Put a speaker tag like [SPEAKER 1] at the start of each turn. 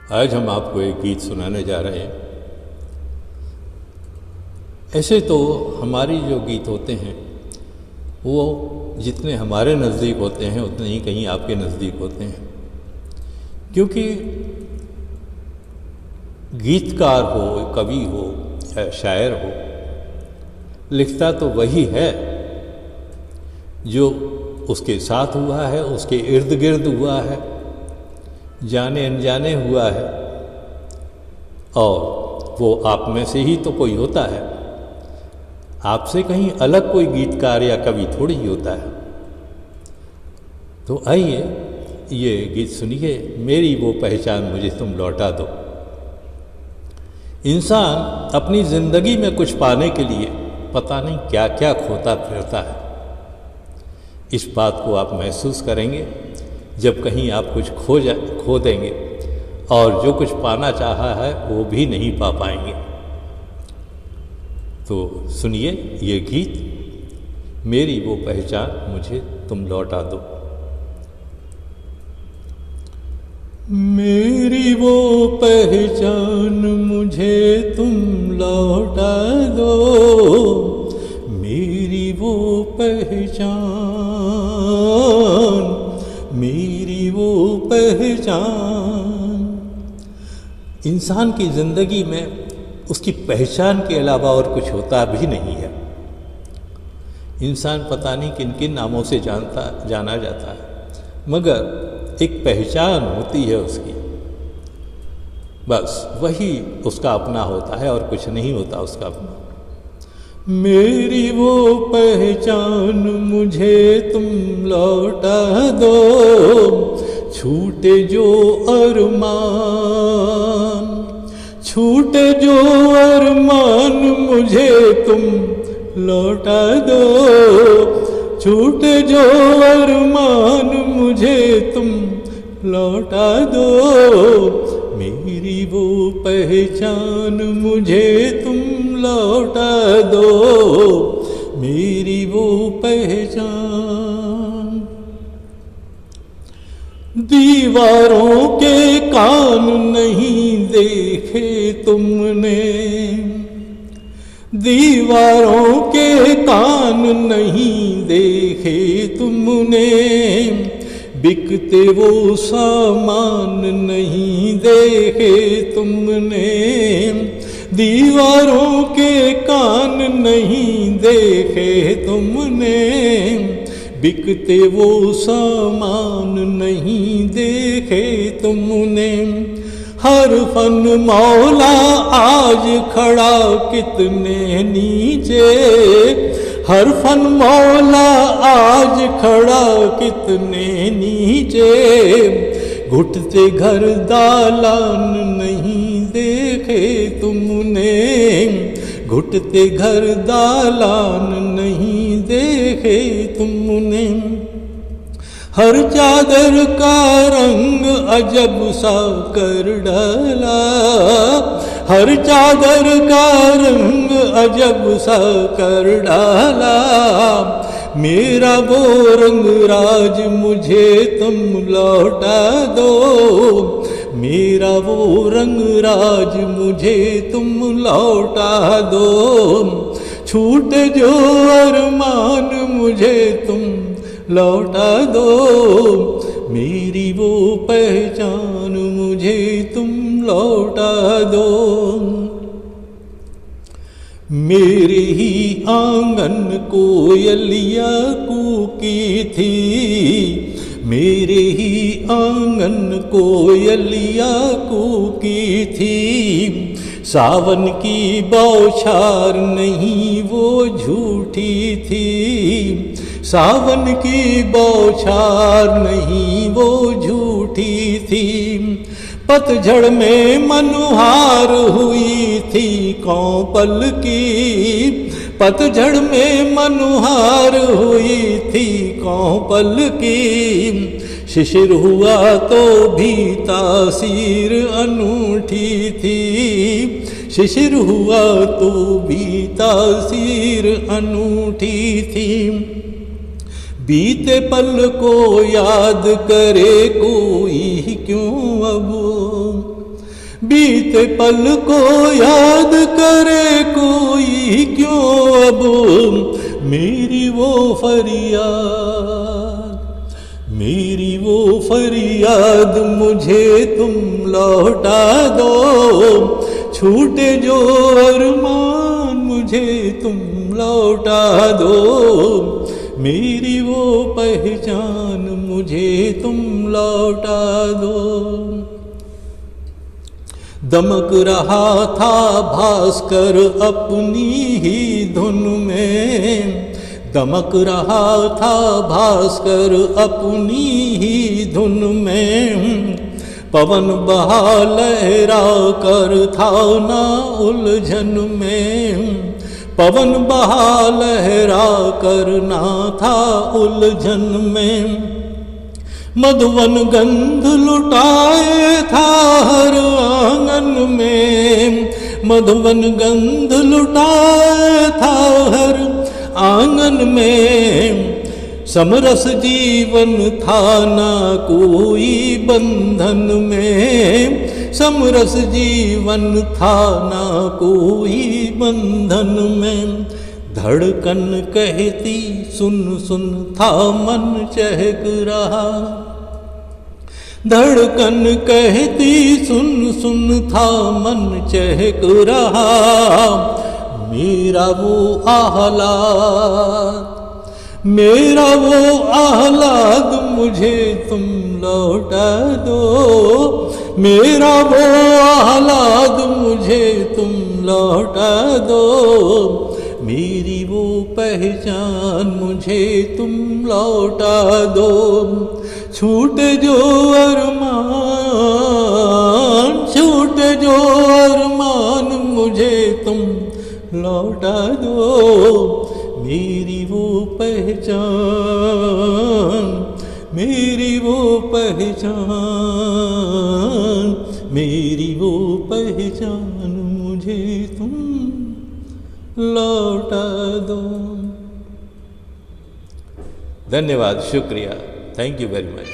[SPEAKER 1] आज हम आपको एक गीत सुनाने जा रहे हैं। ऐसे तो हमारी जो गीत होते हैं वो जितने हमारे नज़दीक होते हैं उतने ही कहीं आपके नज़दीक होते हैं, क्योंकि गीतकार हो, कवि हो या शायर हो, लिखता तो वही है जो उसके साथ हुआ है, उसके इर्द गिर्द हुआ है, जाने अनजाने हुआ है, और वो आप में से ही तो कोई होता है। आपसे कहीं अलग कोई गीतकार या कवि थोड़ी ही होता है। तो आइए ये गीत सुनिए, मेरी वो पहचान मुझे तुम लौटा दो। इंसान अपनी ज़िंदगी में कुछ पाने के लिए पता नहीं क्या क्या खोता फिरता है। इस बात को आप महसूस करेंगे जब कहीं आप कुछ खो देंगे और जो कुछ पाना चाहा है वो भी नहीं पा पाएंगे। तो सुनिए ये गीत, मेरी वो पहचान मुझे तुम लौटा दो। मेरी वो पहचान मुझे तुम लौटा दो, मेरी वो पहचान, मेरी वो पहचान। इंसान की ज़िंदगी में उसकी पहचान के अलावा और कुछ होता भी नहीं है। इंसान पता नहीं किन किन नामों से जाना जाता है, मगर एक पहचान होती है उसकी, बस वही उसका अपना होता है और कुछ नहीं होता उसका अपना। मेरी वो पहचान मुझे तुम लौटा दो, छूटे जो अरमान, छूटे जो अरमान मुझे तुम लौटा दो, छूटे जो अरमान मुझे तुम लौटा दो। मेरी वो पहचान मुझे तुम लौटा दो, मेरी वो पहचान। दीवारों के कान नहीं देखे तुमने, दीवारों के कान नहीं देखे तुमने, बिकते वो सामान नहीं देखे तुमने, दीवारों के कान नहीं देखे तुमने, बिकते वो सामान नहीं देखे तुमने। हर फन मौला आज खड़ा कितने नीचे, हर फन मौला आज खड़ा कितने नीचे, घुटते घर दालान नहीं देखे तुमने, घुटते घर दालान नहीं देखे तुमने। हर चादर का रंग अजब सा कर डाला, हर चादर का रंग अजब सा कर डाला, मेरा वो रंग राज मुझे तुम लौटा दो, मेरा वो रंग राज मुझे तुम लौटा दो। छूटे जो अरमान मुझे तुम लौटा दो, मेरी वो पहचान मुझे तुम लौटा दो। मेरे ही आंगन कोयलिया कूकी थी, मेरे ही आंगन कोयलिया कूकी थी, सावन की बौछार नहीं वो झूठी थी, सावन की बौछार नहीं वो झूठी थी। पतझड़ में मनुहार हुई थी कौपल की, पतझड़ में मनुहार हुई थी कौपल की, शिशिर हुआ तो भी तासीर अनूठी थी, शिशिर हुआ तो भी तासीर अनूठी थी। बीते पल को याद करे कोई क्यों अब, बीते पल को याद करे कोई क्यों अब मेरी वो फरियाद, मेरी वो फरियाद मुझे तुम लौटा दो, छूटे जो अरमान मुझे तुम लौटा दो, मेरी वो पहचान मुझे तुम लौटा दो। दमक रहा था भास्कर अपनी ही धुन में, दमक रहा था भास्कर अपनी ही धुन में, पवन बहा लहरा कर था ना उलझन में, पवन बहा लहरा कर ना था उलझन में, मधुवन गंध लुटाए था हर आंगन में, मधुवन गंध लुटाए था हर आंगन में, समरस जीवन था ना कोई बंधन में, समरस जीवन था ना कोई बंधन में, धड़कन कहती सुन सुन था मन चहक रहा, धड़कन कहती सुन सुन था मन चहक रहा, मेरा वो आह्लाद, मेरा वो आह्लाद मुझे तुम लौटा दो, मेरा वो आह्लाद मुझे तुम लौटा दो, मेरी वो पहचान मुझे तुम लौटा दो, छूटे जो अरमान, छूटे जो अरमान मुझे तुम लौटा दो, मेरी वो पहचान, मेरी वो पहचान, मेरी वो पहचान मुझे तुम लौटा दो। धन्यवाद, शुक्रिया, थैंक यू वेरी मच।